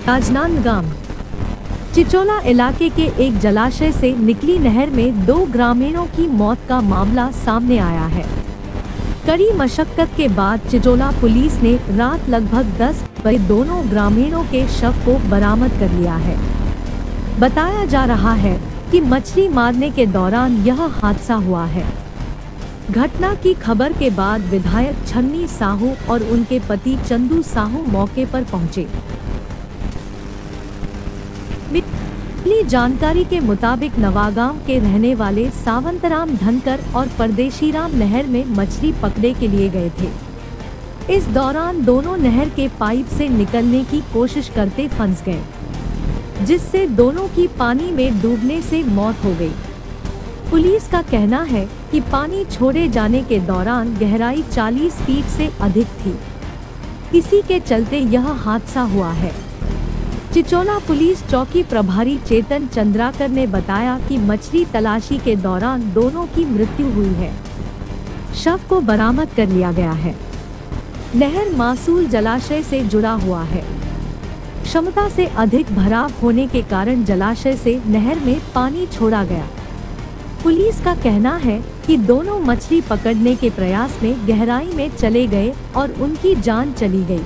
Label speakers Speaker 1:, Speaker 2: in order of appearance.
Speaker 1: राजनांदगांव चिचोला इलाके के एक जलाशय से निकली नहर में 2 ग्रामीणों की मौत का मामला सामने आया है। कड़ी मशक्कत के बाद चिचोला पुलिस ने रात लगभग 10 बजे दोनों ग्रामीणों के शव को बरामद कर लिया है। बताया जा रहा है कि मछली मारने के दौरान यह हादसा हुआ है। घटना की खबर के बाद विधायक छन्नी साहू और उनके पति चंदू साहू मौके पर पहुंचे। मिली जानकारी के मुताबिक नवागांव के रहने वाले सावंतराम धनकर और परदेशीराम नहर में मछली पकड़ने के लिए गए थे। इस दौरान दोनों नहर के पाइप से निकलने की कोशिश करते फंस गए, जिससे दोनों की पानी में डूबने से मौत हो गई। पुलिस का कहना है कि पानी छोड़े जाने के दौरान गहराई 40 फीट से अधिक थी। इसी के चलते यह हादसा हुआ है। चिचोला पुलिस चौकी प्रभारी चेतन चंद्राकर ने बताया कि मछली तलाशी के दौरान दोनों की मृत्यु हुई है। शव को बरामद कर लिया गया है। नहर मासूल जलाशय से जुड़ा हुआ है। क्षमता से अधिक भराव होने के कारण जलाशय से नहर में पानी छोड़ा गया। पुलिस का कहना है कि दोनों मछली पकड़ने के प्रयास में गहराई में चले गए और उनकी जान चली गई।